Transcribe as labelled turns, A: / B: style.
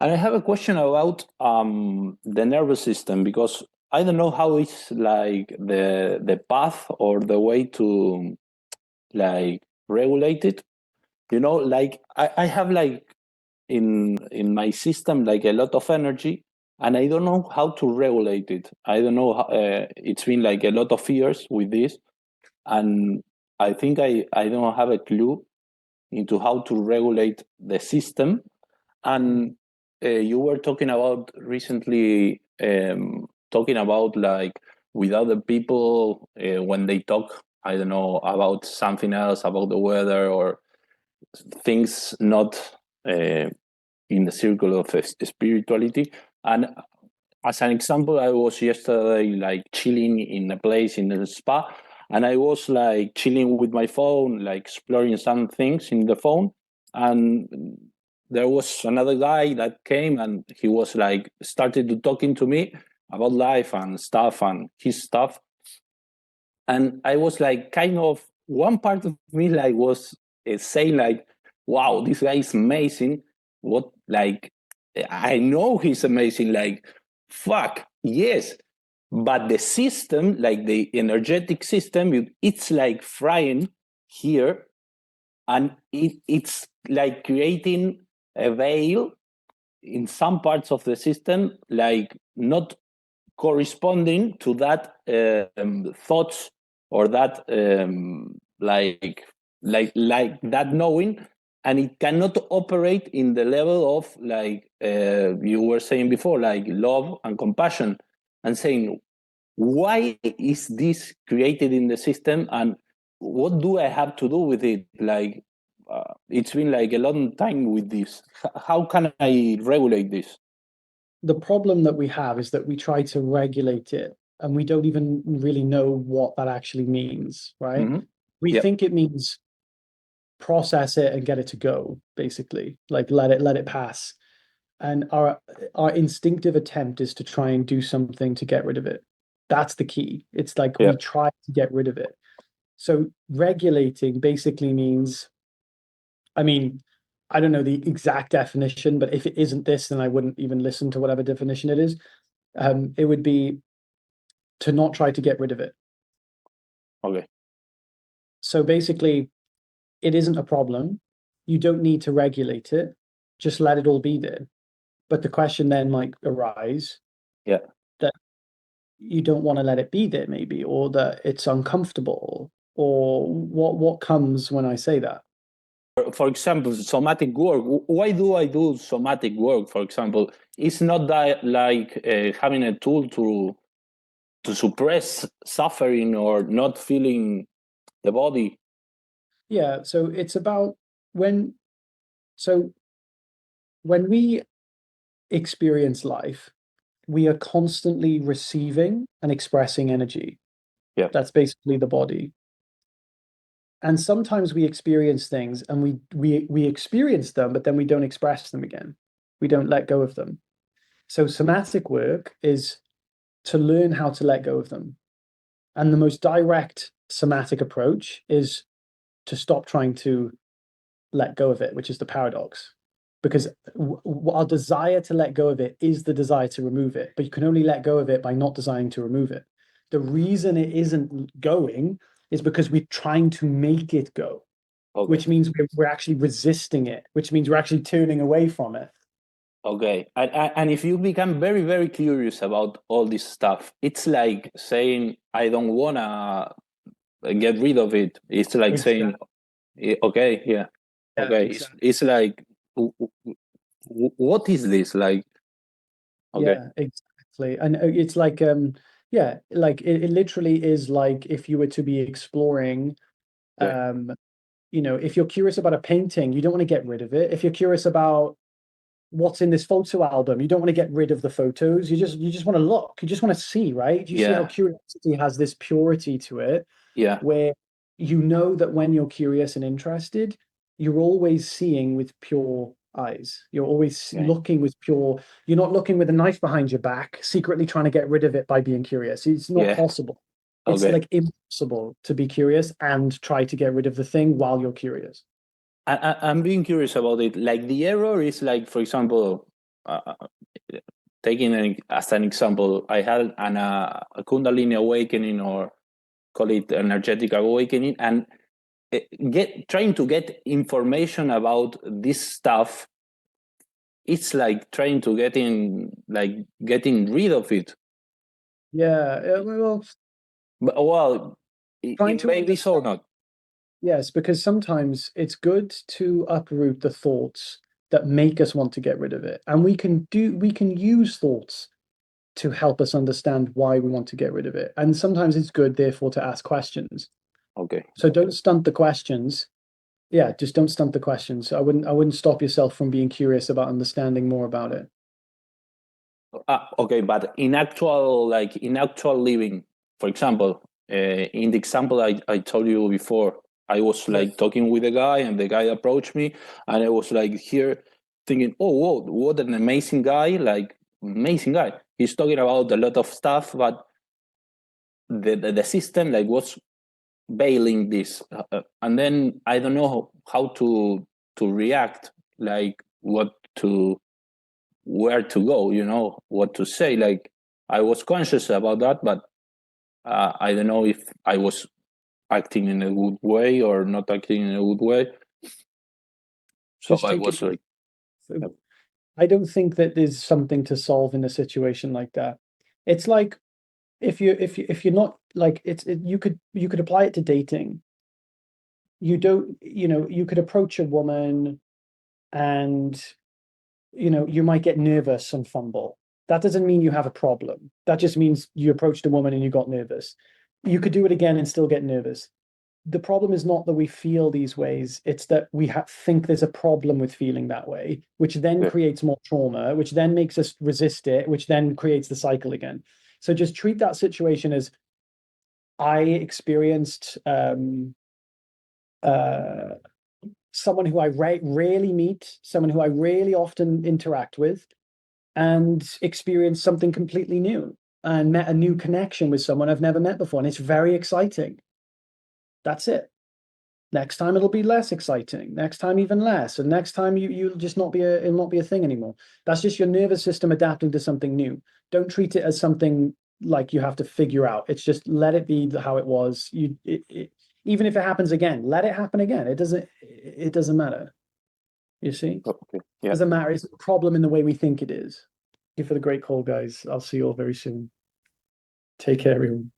A: And I have a question about the nervous system, because I don't know how it's like the path or the way to like regulate it. Like I have like in my system like a lot of energy, and I don't know how to regulate it. I don't know how, it's been like a lot of years with this, and I think I don't have a clue into how to regulate the system. And you were talking about recently, talking about like with other people when they talk, I don't know, about something else, about the weather or things not in the circle of spirituality. And as an example, I was yesterday like chilling in a place in a spa, and I was like chilling with my phone, like exploring some things in the phone. And there was another guy that came, and he was like started to talking to me about life and stuff and his stuff. And I was like kind of, one part of me like was saying like, wow, this guy is amazing. What, like, I know he's amazing, like, fuck, yes. But the system, like the energetic system, it's like frying here, and it's like creating a veil in some parts of the system, like not corresponding to that thoughts or that like that knowing, and it cannot operate in the level of like you were saying before, like love and compassion, and saying, why is this created in the system, and what do I have to do with it? Like it's been like a long time with this. How can I regulate this?
B: The problem that we have is that we try to regulate it and we don't even really know what that actually means, right?
A: Mm-hmm.
B: We
A: Yep.
B: think it means process it and get it to go, basically, like let it pass. And our instinctive attempt is to try and do something to get rid of it. That's the key. It's like we
A: Yep.
B: try to get rid of it. So regulating basically means, I mean, I don't know the exact definition, but if it isn't this, then I wouldn't even listen to whatever definition it is. It would be to not try to get rid of it.
A: Okay.
B: So basically, it isn't a problem. You don't need to regulate it. Just let it all be there. But the question then might arise
A: Yeah.
B: that you don't want to let it be there, maybe, or that it's uncomfortable, or what comes when I say that?
A: For example, somatic work. Why do I do somatic work? For example, it's not that like having a tool to suppress suffering or not feeling the body.
B: Yeah, so it's about when so when we experience life, we are constantly receiving and expressing energy.
A: Yeah.
B: That's basically the body. And sometimes we experience things and we experience them, but then we don't express them again. We don't let go of them. So somatic work is to learn how to let go of them. And the most direct somatic approach is to stop trying to let go of it, which is the paradox. Because our desire to let go of it is the desire to remove it, but you can only let go of it by not desiring to remove it. The reason it isn't going is because we're trying to make it go,
A: Okay.
B: which means we're actually resisting it, which means we're actually turning away from it.
A: Okay. And if you become very, very curious about all this stuff, it's like saying, I don't want to get rid of it. It's like
B: Exactly.
A: saying, okay, yeah.
B: Yeah,
A: Okay.
B: exactly.
A: It's like, what is this? Like, okay.
B: Yeah, exactly. And it's like, yeah, like it literally is like if you were to be exploring,
A: Okay.
B: if you're curious about a painting, you don't want to get rid of it. If you're curious about what's in this photo album, you don't want to get rid of the photos. You just want to look. You just want to see, right? You see how
A: Yeah.
B: curiosity has this purity to it,
A: Yeah.
B: where you know that when you're curious and interested, you're always seeing with pure eyes. You're always
A: Okay.
B: looking with pure, you're not looking with a knife behind your back, secretly trying to get rid of it by being curious. It's not
A: Yeah.
B: possible. It's
A: Okay.
B: like impossible to be curious and try to get rid of the thing while you're curious.
A: I'm being curious about it. Like the error is like, for example, taking as an example, I had a Kundalini awakening, or call it energetic awakening, and trying to get information about this stuff. It's like trying to getting rid of it.
B: Yeah, well,
A: But, well,
B: trying
A: it
B: to
A: may be so not.
B: yes, because sometimes it's good to uproot the thoughts that make us want to get rid of it. And we can use thoughts to help us understand why we want to get rid of it. And sometimes it's good, therefore, to ask questions.
A: Okay.
B: So don't stunt the questions. Yeah, just don't stunt the questions. I wouldn't stop yourself from being curious about understanding more about it.
A: Okay, but in actual living, for example, in the example I told you before, I was like
B: Yes.
A: talking with a guy, and the guy approached me, and I was like here thinking, oh, whoa, what an amazing guy, like amazing guy. He's talking about a lot of stuff, but the system like was bailing this, and then I don't know how to react, like what to where to go, what to say. Like I was conscious about that, but I don't know if I was acting in a good way or not acting in a good way. So
B: Just
A: I
B: take it.
A: was like,
B: I don't think that there's something to solve in a situation like that. It's like if you're not like you could apply it to dating. You don't, you could approach a woman and you might get nervous and fumble. That doesn't mean you have a problem. That just means you approached a woman and you got nervous. You could do it again and still get nervous. The problem is not that we feel these ways, it's that we think there's a problem with feeling that way, which then
A: yeah,
B: creates more trauma, which then makes us resist it, which then creates the cycle again. So just treat that situation as I experienced uh, someone who I rarely meet, someone who I really often interact with, and experience something completely new and met a new connection with someone I've never met before. And it's very exciting. That's it. Next time it'll be less exciting. Next time even less. And next time you'll just it'll not be a thing anymore. That's just your nervous system adapting to something new. Don't treat it as something like you have to figure out. It's just let it be how it was. Even if it happens again, let it happen again. It doesn't matter. You see?
A: okay,
B: It
A: yeah.
B: doesn't matter. It's a problem in the way we think it is. Thank you for the great call, guys. I'll see you all very soon. Take care, everyone.